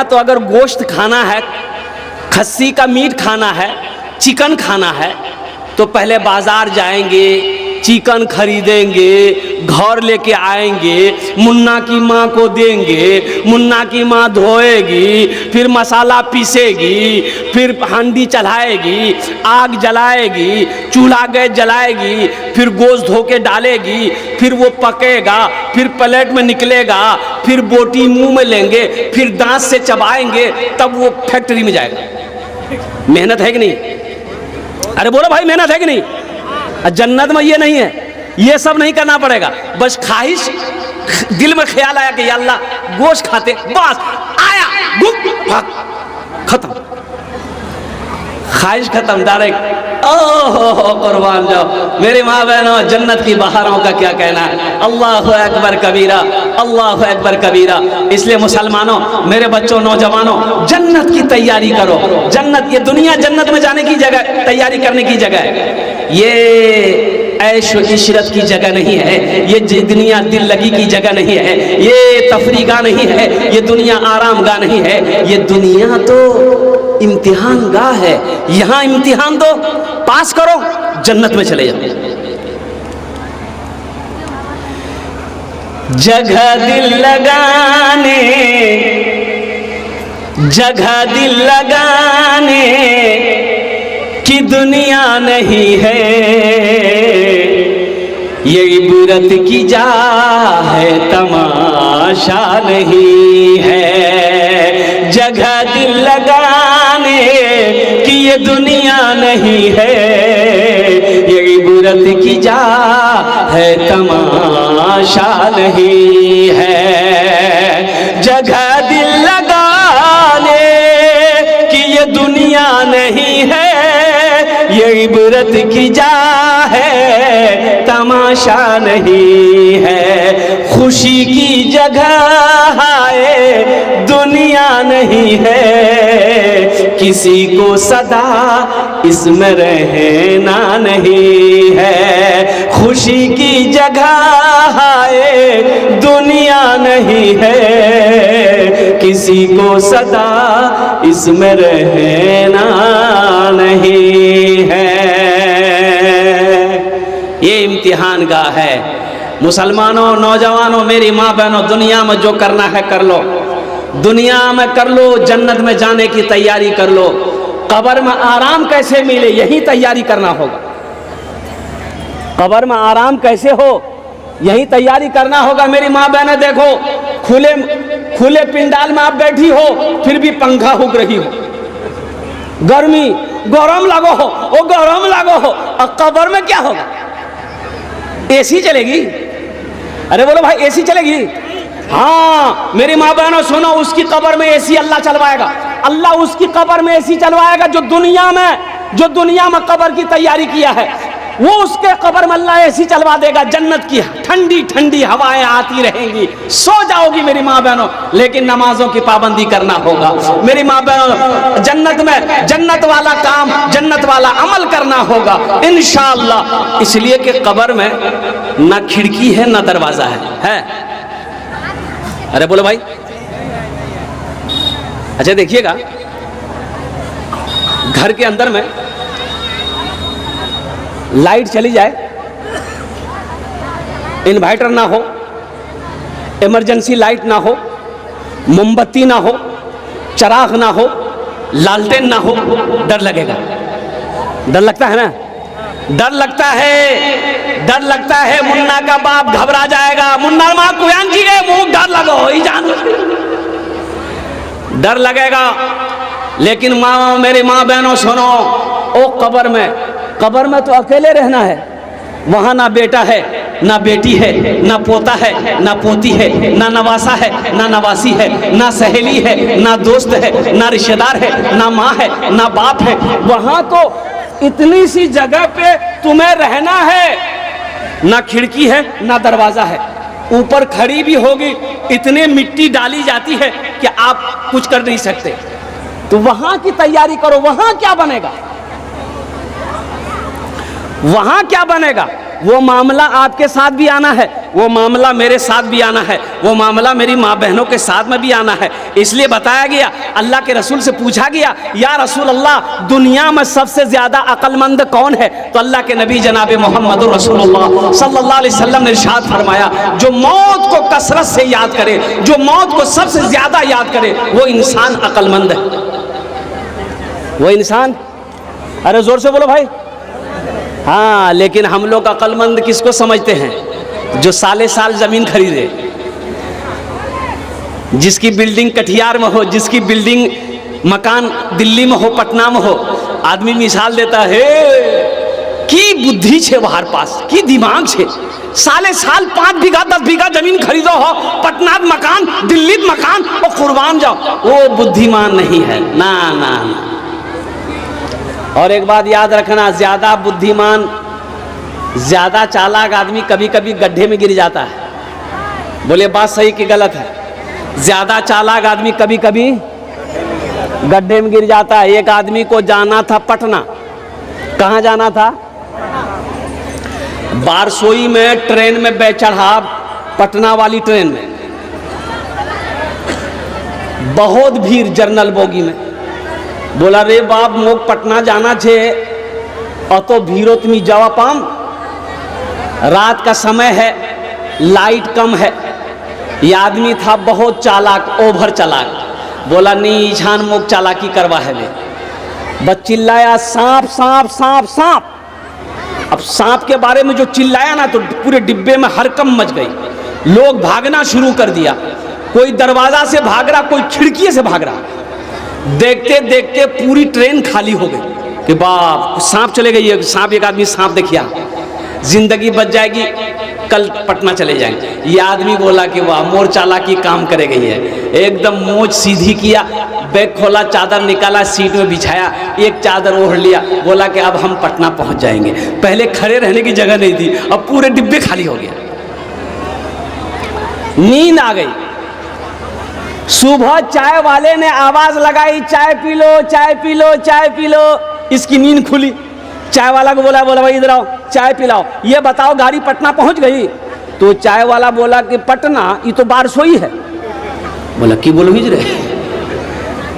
यहाँ तो अगर गोश्त खाना है, खस्सी का मीट खाना है, चिकन खाना है, तो पहले बाजार जाएंगे, चिकन खरीदेंगे, घर लेके आएंगे, मुन्ना की माँ को देंगे, मुन्ना की माँ धोएगी, फिर मसाला पीसेगी, फिर हांडी चढ़ाएगी, आग जलाएगी, चूल्हा गैस जलाएगी, फिर गोश्त धो के डालेगी, फिर वो पकेगा, फिर प्लेट में निकलेगा, फिर बोटी मुंह में लेंगे, फिर दांत से चबाएंगे, तब वो फैक्ट्री में जाएगा। मेहनत है कि नहीं? अरे बोलो भाई, मेहनत है कि नहीं? जन्नत में ये नहीं है, ये सब नहीं करना पड़ेगा। बस ख्वाहिश, दिल में ख्याल आया कि या अल्लाह गोश्त खाते, बस आया भाग, खत्म, ख्वाहिश खत्म, डायरेक्ट। ओह कुर्बान जाओ मेरी माँ बहनों, जन्नत की बहारों का क्या कहना है। अल्लाहु अकबर कबीरा, अल्लाहु अकबर कबीरा। इसलिए मुसलमानों, मेरे बच्चों, नौजवानों, जन्नत की तैयारी करो। जन्नत, ये दुनिया जन्नत में जाने की जगह, तैयारी करने की जगह है। ये ऐश व इशरत की जगह नहीं है, ये दुनिया दिल लगी की जगह नहीं है, ये तफरी गाह नहीं है, ये दुनिया आराम गाह नहीं है, ये दुनिया तो इम्तिहान गाह है। यहाँ इम्तिहान दो, पास करो, जन्नत में चले जाओ। जगह दिल लगाने, जगह दिल लगाने की दुनिया नहीं है, ये इबरत की जा है, तमाशा नहीं है। जगह दिल लगाने की ये दुनिया नहीं है, ये इबरत की जा है, तमाशा नहीं है। जगह दिल लगाने की ये दुनिया नहीं है, ये इबरत की जा है, तमाशा नहीं है। खुशी की जगह है, दुनिया नहीं है, किसी को सदा इसमें रहना नहीं है। खुशी की जगह है, दुनिया नहीं है, किसी को सदा इसमें रहना नहीं है। ये इम्तिहान गाह है। मुसलमानों, नौजवानों, मेरी माँ बहनों, दुनिया में जो करना है कर लो, दुनिया में कर लो, जन्नत में जाने की तैयारी कर लो। कब्र में आराम कैसे मिले, यही तैयारी करना होगा। कब्र में आराम कैसे हो, यही तैयारी करना होगा। मेरी माँ बहनें देखो, खुले पिंडाल में आप बैठी हो, फिर भी पंखा हुक रही हो, गर्मी, गरम लगो हो, वो गरम लगो हो। और कब्र में क्या होगा? एसी चलेगी? अरे बोलो भाई, एसी चलेगी? हाँ मेरी माँ बहनों सुनो, उसकी कब्र में एसी अल्लाह चलवाएगा। अल्लाह उसकी कब्र में एसी चलवाएगा जो दुनिया में कब्र की तैयारी किया है, वो उसके कब्र में अल्लाह एसी चलवा देगा। जन्नत की ठंडी ठंडी हवाएं आती रहेंगी, सो जाओगी मेरी माँ बहनों। लेकिन नमाजों की पाबंदी करना होगा मेरी माँ बहनों। जन्नत में जन्नत वाला काम, जन्नत वाला अमल करना होगा इंशाअल्लाह। इसलिए कि कब्र में ना खिड़की है ना दरवाजा है? अरे बोलो भाई। अच्छा देखिएगा, घर के अंदर में लाइट चली जाए, इन्वर्टर ना हो, इमरजेंसी लाइट ना हो, मोमबत्ती ना हो, चराग ना हो, लालटेन ना हो, डर लगेगा। डर लगता है ना? डर लगता है, डर लगता है। मुन्ना का बाप घबरा जाएगा, मुन्ना माँ कुयान जी गए मुंह डर लगो ही जान, डर लगेगा। लेकिन माँ, मेरी माँ बहनों सुनो, ओ कब्र में तो अकेले रहना है। वहां ना बेटा है, ना बेटी है, ना पोता है, ना पोती है, ना नवासा है, ना नवासी है, ना सहेली है, ना दोस्त है, ना रिश्तेदार है, ना माँ है, ना बाप है। वहां तो इतनी सी जगह पे तुम्हें रहना है, ना खिड़की है ना दरवाजा है। ऊपर खड़ी भी होगी, इतने मिट्टी डाली जाती है कि आप कुछ कर नहीं सकते। तो वहां की तैयारी करो। वहां क्या बनेगा? वहां क्या बनेगा वो मामला आपके साथ भी आना है। वो मामला मेरे साथ भी आना है, वो मामला मेरी माँ बहनों के साथ में भी आना है। इसलिए बताया गया, अल्लाह के रसूल से पूछा गया, या रसूल अल्लाह दुनिया में सबसे ज़्यादा अक्लमंद कौन है? तो अल्लाह के नबी जनाब मोहम्मद रसूलुल्लाह सल्लल्लाहु अलैहि वसल्लम ने इरशाद फरमाया, जो मौत को कसरत से याद करे, जो मौत को सबसे ज़्यादा याद करे, वो इंसान अक्लमंद है। वो इंसान, अरे जोर से बोलो भाई। हाँ, लेकिन हम लोग अक्लमंद किसको समझते हैं? जो साले साल जमीन खरीदे, जिसकी बिल्डिंग कटिहार में हो, जिसकी बिल्डिंग मकान दिल्ली में हो, पटना में हो। आदमी मिसाल देता है की बुद्धि छे वहार पास, की दिमाग छे, साले साल 5 बीघा 10 बीघा जमीन खरीदो हो, पटना मकान, दिल्ली मकान, और कुर्बान जाओ। वो बुद्धिमान नहीं है, ना ना ना। और एक बात याद रखना, ज्यादा बुद्धिमान, ज्यादा चालाक आदमी कभी कभी गड्ढे में गिर जाता है। बोले बात सही कि गलत है? ज्यादा चालाक आदमी कभी कभी गड्ढे में गिर जाता है। एक आदमी को जाना था पटना। कहाँ जाना था? बारसोई में ट्रेन में चढ़ा, पटना वाली ट्रेन में। बहुत भीड़ जनरल बोगी में। बोला रे बाप, मोक पटना जाना छे, अतो भीड़ो तुम जावा पाम, रात का समय है, लाइट कम है। ये आदमी था बहुत चालाक, ओभर चालाक। बोला नहीं, छान मोक चालाकी करवा है वे। बस चिल्लाया सांप सांप सांप सांप। अब सांप के बारे में जो चिल्लाया ना, तो पूरे डिब्बे में हड़कंप मच गई। लोग भागना शुरू कर दिया। कोई दरवाजा से भाग रहा, कोई खिड़की से भाग रहा। देखते देखते पूरी ट्रेन खाली हो गई कि बाप सांप चले गई। सांप, एक आदमी सांप देखिया, जिंदगी बच जाएगी, कल पटना चले जाएंगे। ये आदमी बोला कि वाह, मोर चालाकी काम करे गई है। एकदम मोच सीधी किया, बैग खोला, चादर निकाला, सीट में बिछाया, एक चादर ओढ़ लिया। बोला कि अब हम पटना पहुंच जाएंगे। पहले खड़े रहने की जगह नहीं थी, अब पूरे डिब्बे खाली हो गया। नींद आ गई। सुबह चाय वाले ने आवाज लगाई, चाय पी लो, चाय पी लो, चाय पी लो। इसकी नींद खुली। चाय वाला को बोला भाई इधर आओ, चाय पिलाओ, ये बताओ गाड़ी पटना पहुंच गई? तो चाय वाला बोला कि पटना, ये तो बारसोई है। बोला कि बोलो हिज रहे,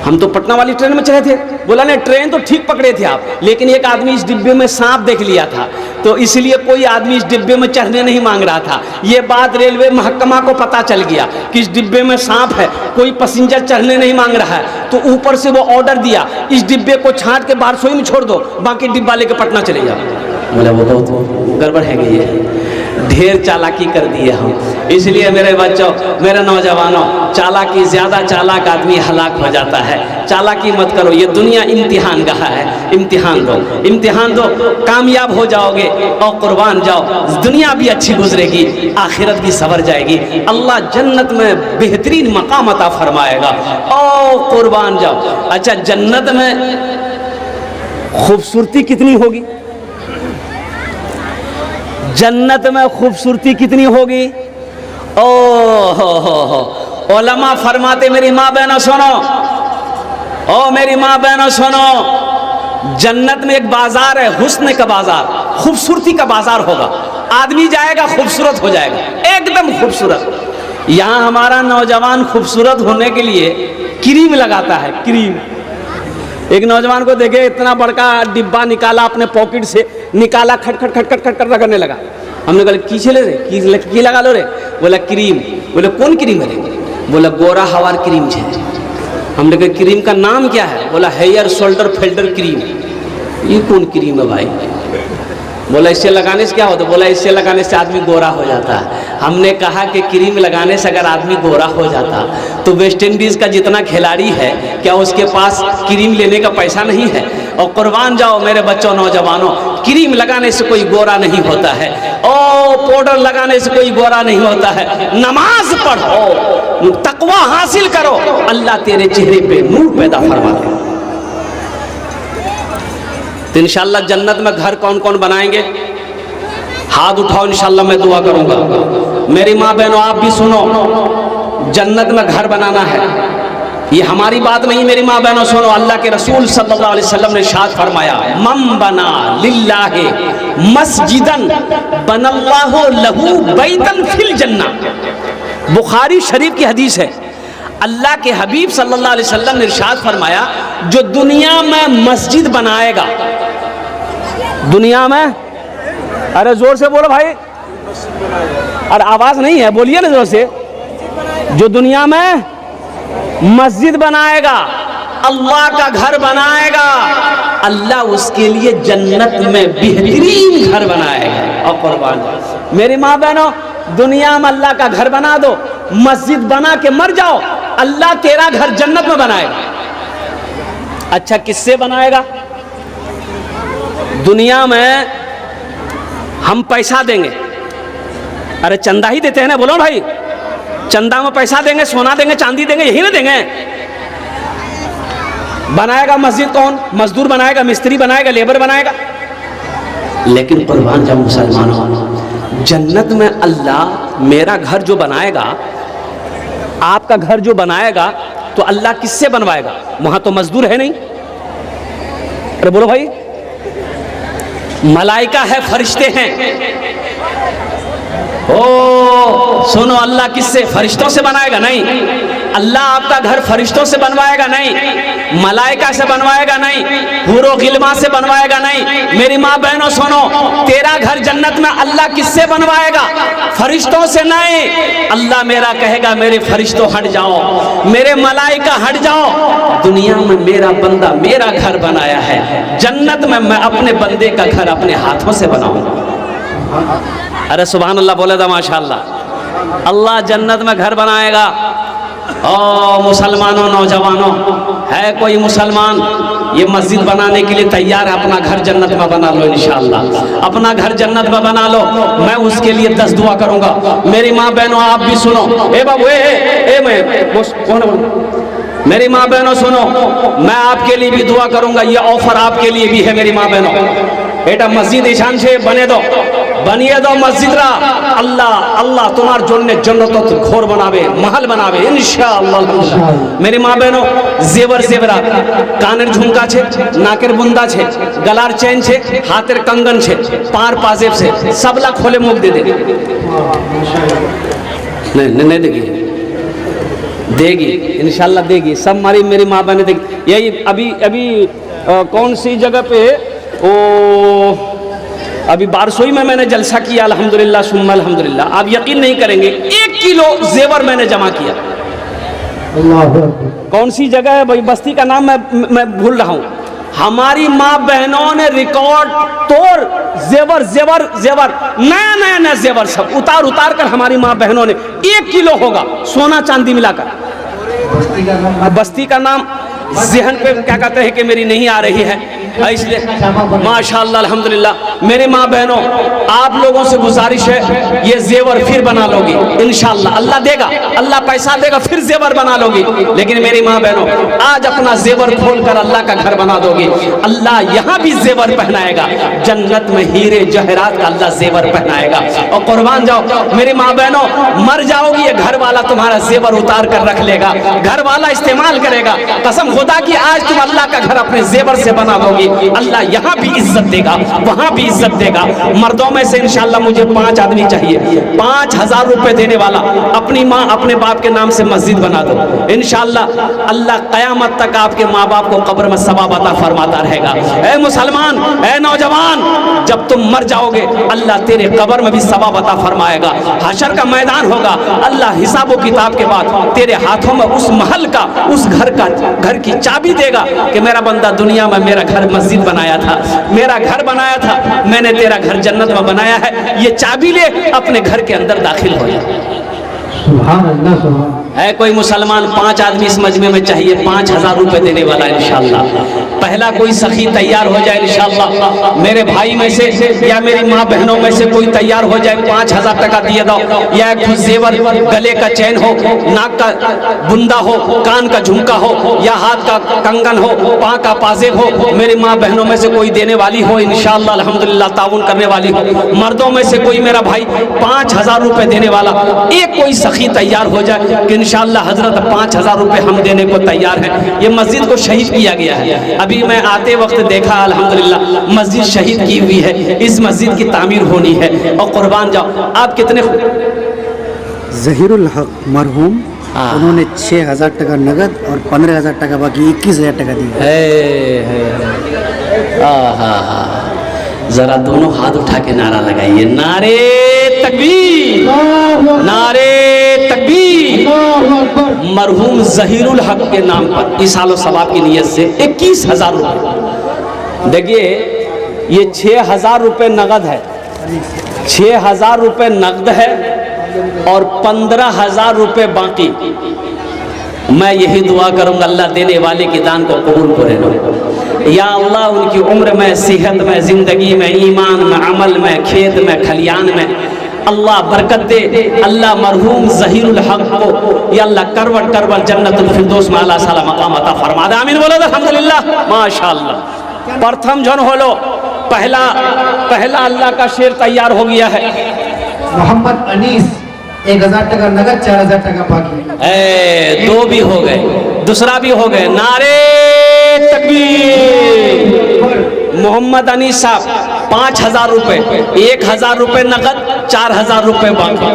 हम तो पटना वाली ट्रेन में चढ़े थे। बोला नहीं, ट्रेन तो ठीक पकड़े थे आप, लेकिन एक आदमी इस डिब्बे में सांप देख लिया था, तो इसलिए कोई आदमी इस डिब्बे में चढ़ने नहीं मांग रहा था। ये बात रेलवे महकमा को पता चल गया कि इस डिब्बे में सांप है, कोई पैसेंजर चढ़ने नहीं मांग रहा है। तो ऊपर से वो ऑर्डर दिया, इस डिब्बे को छांट के बारसोई में छोड़ दो, बाकी डिब्बा लेके पटना चले जाओ। बोला वो बहुत गड़बड़ है कि ये ढेर चालाकी कर दिए हम। इसलिए मेरे बच्चों, मेरे नौजवानों, चालाकी, ज़्यादा चालाक आदमी हलाक हो जाता है। चालाकी मत करो, ये दुनिया इम्तिहान गहा है। इम्तिहान दो, इम्तिहान दो, कामयाब हो जाओगे और कुर्बान जाओ। दुनिया भी अच्छी गुजरेगी, आखिरत भी सवर जाएगी। अल्लाह जन्नत में बेहतरीन मकाम अता फरमाएगा और कुर्बान जाओ। अच्छा, जन्नत में खूबसूरती कितनी होगी? जन्नत में खूबसूरती कितनी होगी? ओ हो। उलमा फरमाते, मेरी माँ बहनों सुनो, ओ मेरी माँ बहनों सुनो, जन्नत में एक बाजार है, हुस्न का बाजार, खूबसूरती का बाजार होगा। आदमी जाएगा खूबसूरत हो जाएगा, एकदम खूबसूरत। यहाँ हमारा नौजवान खूबसूरत होने के लिए क्रीम लगाता है, क्रीम। एक नौजवान को देखे, इतना बड़का डिब्बा निकाला, अपने पॉकेट से निकाला, खट खट खट खट खट खट करने लगा। हमने कहा की चले रे, की लगा लो रे? बोला क्रीम। बोले कौन क्रीम है रे? बोला गोरा हवार क्रीम है। हमने कहा क्रीम का नाम क्या है? बोला हेयर शोल्डर फिल्टर क्रीम। ये कौन क्रीम है भाई? बोला इससे लगाने से क्या होता? बोला इससे लगाने से आदमी गोरा हो जाता है। हमने कहा कि क्रीम लगाने से अगर आदमी गोरा हो जाता तो वेस्ट इंडीज का जितना खिलाड़ी है, क्या उसके पास क्रीम लेने का पैसा नहीं है? और कुर्बान जाओ मेरे बच्चों, नौजवानों, क्रीम लगाने से कोई गोरा नहीं होता है, और पाउडर लगाने से कोई गोरा नहीं होता है। नमाज पढ़ो, तकवा हासिल करो, अल्लाह तेरे चेहरे पे नूर पैदा फरमा दे। तो इंशाल्लाह जन्नत में घर कौन कौन बनाएंगे? हाथ उठाओ, इंशाल्लाह मैं दुआ करूंगा। मेरी माँ बहनों, आप भी सुनो, जन्नत में घर बनाना है। ये हमारी बात नहीं मेरी माँ बहनों सुनो, अल्लाह के रसूल सल्लल्लाहु अलैहि वसल्लम ने इरशाद फरमाया, मम बना लिल्लाहि मस्जिदन बनल्लाहु लहू बैतन फिल जन्नह। बुखारी शरीफ की हदीस है। अल्लाह के हबीब सल्लल्लाहु अलैहि वसल्लम ने इरशाद फरमाया, जो दुनिया में मस्जिद बनाएगा, दुनिया में, अरे जोर से बोलो भाई, अरे आवाज नहीं है, बोलिए ना जोर से, जो दुनिया में मस्जिद बनाएगा, अल्लाह का घर बनाएगा, अल्लाह उसके लिए जन्नत में बेहतरीन घर बनाएगा। और कुर्बान मेरी माँ बहनों, दुनिया में अल्लाह का घर बना दो, मस्जिद बना के मर जाओ, अल्लाह तेरा घर जन्नत में बनाएगा। अच्छा किससे बनाएगा? दुनिया में हम पैसा देंगे, अरे चंदा ही देते हैं ना, बोलो भाई, चंदा में पैसा देंगे, सोना देंगे, चांदी देंगे, यही ना देंगे। बनाएगा मस्जिद कौन? मजदूर बनाएगा, मिस्त्री बनाएगा, लेबर बनाएगा। लेकिन कुर्बान जब मुसलमानों, जन्नत में अल्लाह मेरा घर जो बनाएगा, आपका घर जो बनाएगा, तो अल्लाह किससे बनवाएगा? वहां तो मजदूर है नहीं। अरे बोलो भाई, मलाइका है, फरिश्ते हैं। ओ सुनो, अल्लाह किससे? फरिश्तों से बनाएगा? नहीं, अल्लाह आपका घर फरिश्तों से बनवाएगा नहीं, मलाइका से बनवाएगा नहीं, हूरो गिलमा से बनवाएगा नहीं। मेरी माँ बहनों सुनो, तेरा घर जन्नत में अल्लाह किससे बनवाएगा? फरिश्तों से नहीं। अल्लाह मेरा कहेगा, मेरे फरिश्तों हट जाओ, मेरे मलाइका हट जाओ, दुनिया में मेरा बंदा मेरा घर बनाया है, जन्नत में मैं अपने बंदे का घर अपने हाथों से बनाऊंगा। अरे सुभान अल्लाह बोले था माशाअल्लाह। अल्लाह जन्नत में घर बनाएगा। ओ मुसलमानों, नौजवानों, है कोई मुसलमान ये मस्जिद बनाने के लिए तैयार है? अपना घर जन्नत में बना लो इंशाअल्लाह, अपना घर जन्नत में बना लो। मैं उसके लिए 10 दुआ करूंगा। मेरी माँ बहनों आप भी सुनो। ए बाबू, मैं कौन है? मेरी माँ बहनों सुनो, मैं आपके लिए भी दुआ करूंगा। ये ऑफर आपके लिए भी है मेरी माँ बहनों। बेटा मस्जिद ईशान से बने दो, बनिए दो मस्जिद रा। अल्लाह अल्लाह तुम्हार जोड़ने जन्नत घोर बनावे, महल बनावे इंशाअल्लाह। मेरी माँ बहनों, जेवर जेवरात, कानेर झुमका छे, नाकेर बुंदा छे, गलार चेन छे, हाथेर कंगन छे, पार पाजेब छे, सबला खोले मुख दे दे। नहीं देगी, देगी इंशाअल्लाह देगी, सब मारी मेरी माँ बहने देगी। यही अभी कौन सी जगह पे, ओ अभी बारसोई में मैंने जलसा किया, अल्हम्दुलिल्लाह सुम्मा अल्हम्दुलिल्लाह। आप यकीन नहीं करेंगे, 1 किलो जेवर मैंने जमा किया। कौन सी जगह है भाई, बस्ती का नाम मैं भूल रहा हूँ। हमारी माँ बहनों ने रिकॉर्ड तोड़ जेवर जेवर जेवर, नया जेवर सब उतार कर हमारी माँ बहनों ने 1 किलो होगा सोना चांदी मिलाकर। बस्ती का नाम ज़हन पे क्या कहते हैं कि मेरी नहीं आ रही है, इसलिए माशाअल्लाह अल्हम्दुलिल्लाह। मेरे माँ बहनों, आप लोगों से गुजारिश है, ये जेवर फिर बना लोगी इंशाअल्लाह। अल्लाह देगा, अल्लाह पैसा देगा, फिर जेवर बना लोगी। लेकिन मेरी माँ बहनों, आज अपना जेवर खोल कर अल्लाह का घर बना दोगी। अल्लाह यहाँ भी जेवर पहनाएगा, जन्नत में हीरे जहरात का अल्लाह जेवर पहनाएगा। और कुर्बान जाओ मेरी माँ बहनों, मर जाओगी, ये घर वाला तुम्हारा जेवर उतार कर रख लेगा, घर वाला इस्तेमाल करेगा। कसम खुदा की, आज तुम अल्लाह का घर अपने जेवर से बना दोगी, अल्लाह यहाँ भी इज्जत देगा, वहां भी इज्जत देगा। मर्दों में से इंशाअल्लाह मुझे 5 आदमी चाहिए, 5000 रुपए देने वाला, अपनी माँ अपने बाप के नाम से मस्जिद बना दो इंशाअल्लाह। अल्लाह कयामत तक आपके माँ बाप को कब्र में सवाब अता फरमाता रहेगा। ए मुसलमान, ए नौजवान, जब तुम मर जाओगे अल्लाह तेरे कब्र में भी सवाब अता फरमाएगा। हशर का मैदान होगा, अल्लाह हिसाब व किताब के बाद तेरे हाथों में उस महल का, उस घर की चाबी देगा कि मेरा बंदा दुनिया में मेरा घर मस्जिद बनाया था, मेरा घर बनाया था, मैंने तेरा घर जन्नत में बनाया है, ये चाबी ले, अपने घर के अंदर दाखिल हो जा। सुभान अल्लाह, सुभान। है कोई मुसलमान, 5 आदमी इस मजमे में चाहिए, 5000 रुपए देने वाला इंशाअल्लाह। पहला कोई सखी तैयार हो जाए इंशाअल्लाह, मेरे भाई में से या मेरी माँ बहनों में से कोई तैयार हो जाए, 5000 टका दिए दो, या कुछ जेवर, गले का चैन हो, नाक का बुंदा हो, कान का झुमका हो, या हाथ का कंगन हो, पाँव का पाजेब हो। मेरी माँ बहनों में से कोई देने वाली हो इंशाअल्लाह अल्हम्दुलिल्लाह, ताउन करने वाली हो। मर्दों में से कोई मेरा भाई 5000 रुपए देने वाला, एक कोई सखी तैयार हो जाए कि इंशाअल्लाह हजरत 5000 रुपये हम देने को तैयार हैं। ये मस्जिद को शहीद किया गया है। अभी मैं आते वक्त देखा अल्हम्दुलिल्लाह मस्जिद शहीद की हुई है। इस मस्जिद की तामीर होनी है और कुर्बान जाओ। आप कितने जहीरुल हक मरहूम उन्होंने 6000 टका नगद और 15000 टका बाकी 21000 टका दिए। जरा दोनों हाथ उठा के नारा लगाइए, नारे तकबीर, नारे तकबीर। मरहूम जहीरुल हक के नाम पर इसालो सवाब की नियत से 21000 रुपये। देखिए ये 6000 रुपये नगद है, 6000 रुपये नगद है और 15000 रुपये बाकी। मैं यही दुआ करूंगा अल्लाह देने वाले के दान को कबूल करे। या अल्लाह उनकी उम्र में, सेहत में, ज़िंदगी में, ईमान में, अमल में, खेत में, खलियान में अल्लाह बरकत दे। अल्लाह मरहूम ज़हीरुल हक को या अल्लाह करवट करवट जन्नतुल फिरदौस में आला साला मकाम अता फरमा दे। आमीन बोलो अल्हम्दुलिल्लाह माशाअल्लाह। प्रथम जन होलो, पहला अल्लाह का शेर तैयार हो गया है। मोहम्मद अनीस 1000 टका नगद 4000 टका बाकी। दो भी हो गए, दूसरा भी हो गए। नारे तकबीर। मोहम्मद अनीस साहब 5000 रुपये, 1000 रुपये नगद, 4000 रुपये बाकी।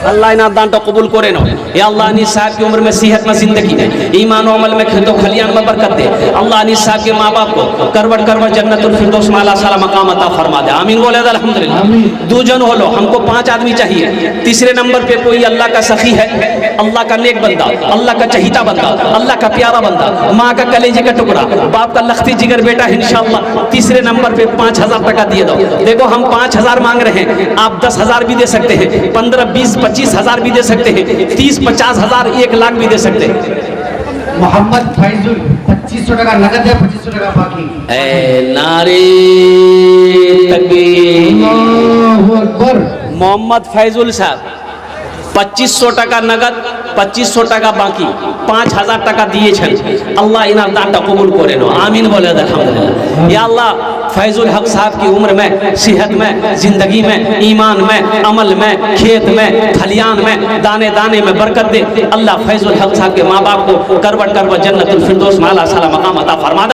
अल्लाह इना दान तो कबूल करे नो। या अल्लाह अनीस साहब की उम्र में, सेहत में, जिंदगी में, ईमान और अमल में, खेतों खलियान में बरकत दे। अल्लाह अनीस साहब के माँ बाप को करवट करवट जन्नतुल फिरदौस में आला साला मकाम अता फरमा दे। आमीन बोले अल्हम्दुलिल्लाह। दो जन हो लो, हमको 5 आदमी चाहिए। तीसरे नंबर पे कोई अल्लाह का सखी है, अल्लाह का नेक बंदा, अल्लाह का चहीता बंदा, अल्लाह का प्यारा बंदा, माँ का कलेजे का टुकड़ा, बाप का लखती जिगर बेटा है इंशाअल्लाह। तीसरे नंबर पे 5000 टका दिए दो। देखो हम 5000 मांग रहे हैं, आप 10,000 भी दे सकते हैं, 15, 20, 25,000 भी दे सकते हैं, 30, 50,000, 1 लाख भी दे सकते हैं। मोहम्मद फैजुल 2500 टका नगद है, 2500 टका बाकी। नारे तकबीर। अल्लाहु अकबर। मोहम्मद फैजुल साहब 2500 टका नगद, 2500 टका बाकी, 5000 टका दिए छन। अल्लाह इनाम दानटा कबूल करे नो। आमीन बोले अल्हम्दुलिल्लाह। या अल्लाह फैजुल हक साहब की उम्र में, सेहत में, जिंदगी में, ईमान में, अमल में, खेत में, खलियान में, दाने दाने में बरकत दे। अल्लाह फैजुल हक साहब के माँ बाप को करवट करवट जन्नतुल फिरदौस में आला साला मकाम अता फरमा दे।